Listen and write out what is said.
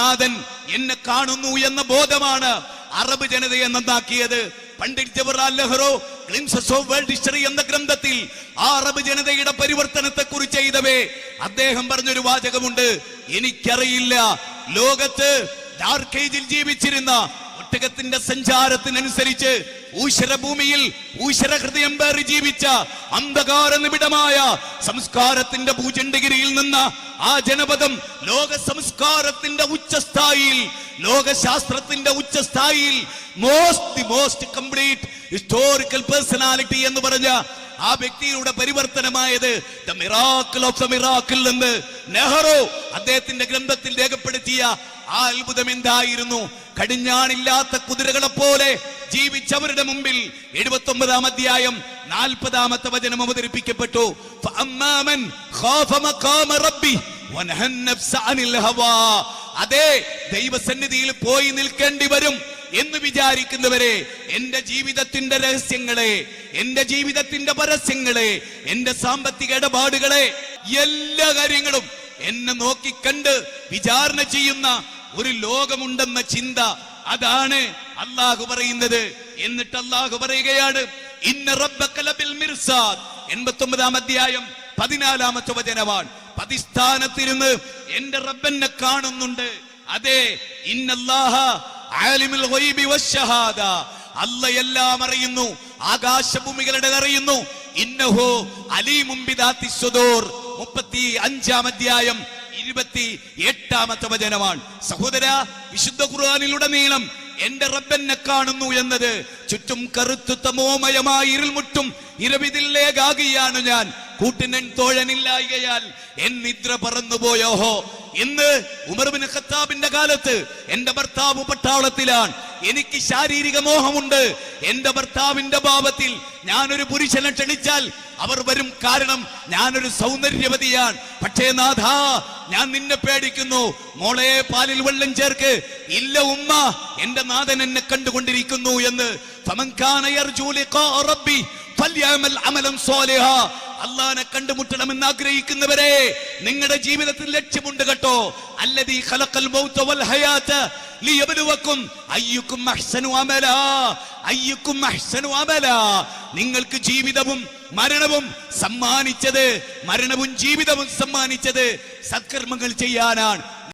നാഥൻ എന്നെ കാണുന്നു എന്ന ബോധമാണ് അറബ് ജനതയെ നന്നാക്കിയത്. Pandit Jawaharlal Nehru Glimpses of World History എന്ന ഗ്രന്ഥത്തിൽ ആ അറബ് ജനതയുടെ പരിവർത്തനത്തെ കുറിച്ച് എഴുതവേ അദ്ദേഹം പറഞ്ഞൊരു വാചകമുണ്ട്, എനിക്കറിയില്ല ലോകത്ത് ഡാർക്ക് ഏജിൽ ജീവിച്ചിരുന്ന ഒട്ടകത്തിന്റെ സഞ്ചാരത്തിനനുസരിച്ച് ഊശ്വരഭൂമിയിൽ ഊശ്വര ഹൃദയം പേറി ജീവിച്ച അന്ധകാര നിബിഡമായ സംസ്കാരത്തിന്റെ ഭൂചണ്ഡഗിരിയിൽ നിന്ന് ആ ജനപദം ലോക സംസ്കാരത്തിന്റെ ഉച്ചസ്ഥായിയിൽ, ലോകശാസ്ത്രത്തിന്റെ ഉച്ചസ്ഥായിയിൽ മോസ്റ്റ് കംപ്ലീറ്റ് ഹിസ്റ്റോറിക്കൽ പേഴ്സണാലിറ്റി എന്ന് പറഞ്ഞ ആ വ്യക്തിയുടെ പരിവർത്തനമായത് the miracle of the miracle എന്ന് നെഹ്റു അദ്ദേഹത്തിന്റെ ഗ്രന്ഥത്തിൽ രേഖപ്പെടുത്തിയ ആ അത്ഭുതം എന്തായിരുന്നു? കടിഞ്ഞാണില്ലാത്ത കുതിരകളെ പോലെ ജീവിച്ചവരുടെ മുമ്പിൽ 79-ാം അധ്യായം 40-ാമത്തെ വചനം അവതരിപ്പിക്കപ്പെട്ടു. അതേ ദൈവസന്നിധിയിൽ പോയി നിൽക്കേണ്ടി വരും എന്ന് വിചാരിക്കുന്നവരെ, എന്റെ ജീവിതത്തിന്റെ രഹസ്യങ്ങളെ, എന്റെ ജീവിതത്തിന്റെ പരസ്യങ്ങളെ, എന്റെ സാമ്പത്തിക ഇടപാടുകളെ, എല്ലാ കാര്യങ്ങളും എന്നെ നോക്കിക്കണ്ട് വിചാരണ ചെയ്യുന്ന ഒരു ലോകമുണ്ടെന്ന ചിന്ത, അതാണ് അല്ലാഹു പറയുന്നത്. എന്നിട്ട് അല്ലാഹു പറയുകയാണ്, ഇന്ന റബ്ബക ലബിൽ മിർസാദ്. 89-ാം അധ്യായം 14-ാമത്തെ വചനമാണ്. പതിസ്ഥാനത്തിരുന്ന് എന്റെ റബ്ബെന്നെ കാണുന്നുണ്ട്. അതെ, ഇന്നല്ലാഹ ആലിമുൽ ഗൈബി വശഹാദ. അല്ലാഹ് എല്ലാം അറിയുന്നു, ആകാശഭൂമികളുടെ അറിയുന്നു. ഇന്നഹു അലീമും ബിദാത്തി സുദൂർ. 35-ാം അധ്യായം 28-ാമത്തെ വചനമാണ്. സഹോദര, വിശുദ്ധ ഖുർആനിലുടനീളം എന്റെ റബ്ബെന്നെ കാണുന്നു എന്നത് ചുറ്റും കറുത്തു തമോമയമായി ഇരുൾമുട്ടും ഇരവിതില്ലേകാകിയാണ് ഞാൻ, കൂട്ടിനൻ തോഴനില്ലായകയാൽ എൻ നിദ്ര പറന്നുപോയോഹോ. ഇന്ന് ഉമർ ബിൻ ഖത്താബിന്റെ കാലത്ത് എന്റെ ഭർത്താവ് പട്ടാളത്തിലാണ്, എനിക്ക് ശാരീരിക മോഹമുണ്ട്. എന്റെ ഭർത്താവിന്റെ ഭാവത്തിൽ ഞാനൊരു പുരുഷനെ ക്ഷണിച്ചാൽ അവർ വരും, കാരണം ഞാനൊരു സൗന്ദര്യവതിയാണ്. പക്ഷേ നാഥാ, ഞാൻ നിന്നെ പേടിക്കുന്നു. മോളെ പാലിൽ വെള്ളം ചേർക്ക്. ഇല്ല ഉമ്മ, എന്റെ നാഥൻ എന്നെ കണ്ടുകൊണ്ടിരിക്കുന്നു എന്ന്. അള്ളാഹനെ കണ്ടുമുട്ടണമെന്ന് ആഗ്രഹിക്കുന്നവരെ, നിങ്ങളുടെ ജീവിതത്തിൽ ലക്ഷ്യമുണ്ട് കേട്ടോ. അല്ലദീ ഖലഖൽ മൗത വൽ ഹയാത ലിയബ്ലുവക്കും അയ്യുക്കും അഹ്സനു അമലാ. അയ്യുക്കും അഹ്സനു അമലാ. നിങ്ങൾക്ക് ജീവിതവും മരണവും സമ്മാനിച്ചത്, മരണവും ജീവിതവും സമ്മാനിച്ചത് സത്കർമ്മങ്ങൾ ചെയ്യാനാണ്.